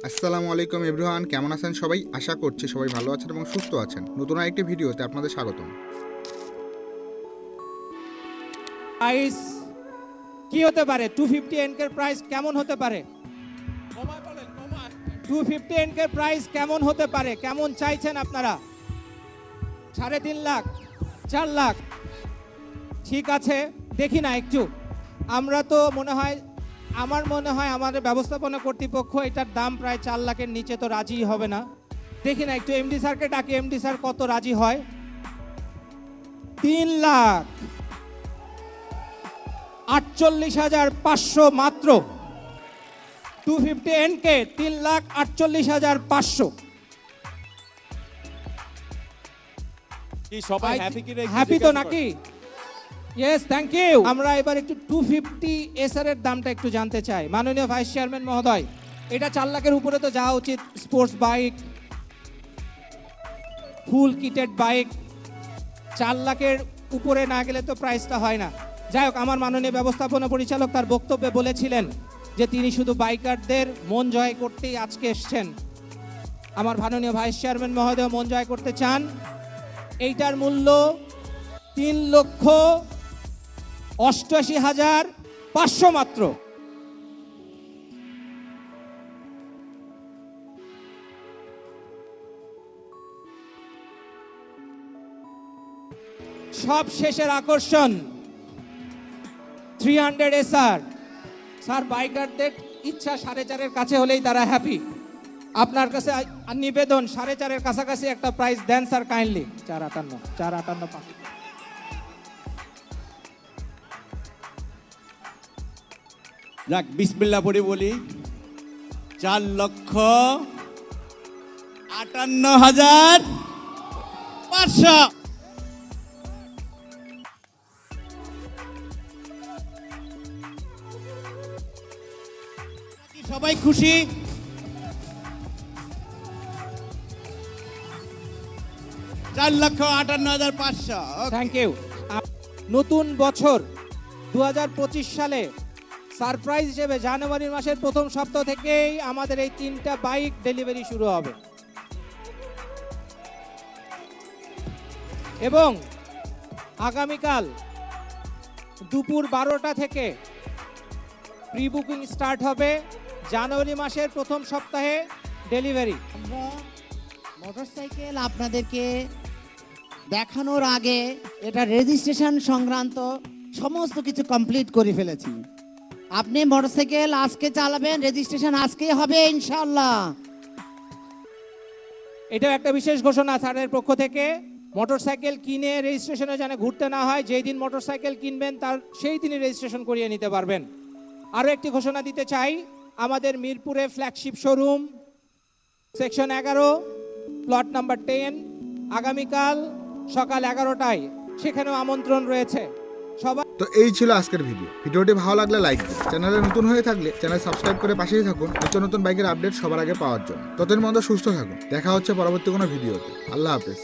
আসসালামু আলাইকুম এভরিওয়ান, কেমন আছেন সবাই? আশা করছি সবাই ভালো আছেন এবং সুস্থ আছেন। নতুন আরেকটি ভিডিওতে আপনাদের স্বাগতম। প্রাইস কি হতে পারে? 250 এনকের প্রাইস কেমন হতে পারে? 250 এনকের প্রাইস কেমন হতে পারে? কেমন চাইছেন আপনারা? 3.5 লাখ, 4 লাখ? ঠিক আছে, দেখি না একটু। আমরা তো আমার মনে হয় আমাদের ব্যবস্থাপনা কর্তৃপক্ষ এটার দাম প্রায় 4 লাখের নিচে তো রাজি হবে না। দেখি না একটু, এমডি স্যারকে ডাকি, এমডি স্যার কত রাজি হয়? 3 লাখ 48,500 মাত্র। 250 এনকে 3,48,500। কি সবাই হ্যাপি কি হ্যাপি তো নাকি? Yes, thank you. আমরা এবার একটু 250 এসআর এর দামটা একটু জানতে চাই। মাননীয় ভাইস চেয়ারম্যান মহোদয়, এটা 4 লাখের উপরে তো যাওয়া উচিত। স্পোর্টস বাইক, ফুল কিটেড বাইক 4 লাখের উপরে না গেলে তো প্রাইসটা হয় না। যাই হোক, আমার মাননীয় ব্যবস্থাপনা পরিচালক তার বক্তব্যে বলেছিলেন যে তিনি শুধু বাইকারদের মন জয় করতেই আজকে এসছেন। আমার মাননীয় ভাইস চেয়ারম্যান মহোদয় মন জয় করতে চান। এইটার মূল্য 3,88,500 মাত্র। সব শেষের আকর্ষণ 300 এসআর। স্যার, বাইকারদের ইচ্ছা 4.5-এর কাছে হলেই তারা হ্যাপি। আপনার কাছে নিবেদন 4.5-এর কাছাকাছি একটা প্রাইস দেন স্যার, কাইন্ডলি। 458 যাক, বিসমিল্লাহ পড়ে বলি। 4,58,500। সবাই খুশি? 4,58,500। Thank you. নতুন বছর 2025 সালে সারপ্রাইজ হিসেবে জানুয়ারি মাসের প্রথম সপ্তাহ থেকেই আমাদের এই 3টা বাইক ডেলিভারি শুরু হবে এবং আগামীকাল দুপুর 12টা থেকে প্রি বুকিং স্টার্ট হবে। জানুয়ারি মাসের প্রথম সপ্তাহে ডেলিভারি। আমরা মোটরসাইকেল আপনাদেরকে দেখানোর আগে এটা রেজিস্ট্রেশন সংক্রান্ত সমস্ত কিছু কমপ্লিট করে ফেলেছি। আপনি মোটরসাইকেল আজকে চালাবেন, রেজিস্ট্রেশন আজকেই হবে ইনশাআল্লাহ। এটাও একটা বিশেষ ঘোষণা স্যারের পক্ষ থেকে। মোটরসাইকেল কিনে রেজিস্ট্রেশনে যেন ঘুরতে না হয়, যেই দিন মোটরসাইকেল কিনবেন তার সেই দিনই রেজিস্ট্রেশন করিয়ে নিতে পারবেন। আরও একটি ঘোষণা দিতে চাই, আমাদের মিরপুরে flagship showroom section 11 plot number 10 আগামীকাল সকাল 11টায়, সেখানেও আমন্ত্রণ রয়েছে সবাই। তো এই ছিল আজকের ভিডিওটি ভালো লাগলে লাইক দিন। চ্যানেলে নতুন হয়ে থাকলে চ্যানেল সাবস্ক্রাইব করে পাশেই থাকুন নতুন নতুন বাইকের আপডেট সবার আগে পাওয়ার জন্য। ততদিন মধ্যে সুস্থ থাকুন। দেখা হচ্ছে পরবর্তী কোনো ভিডিওতে। আল্লাহ হাফেজ।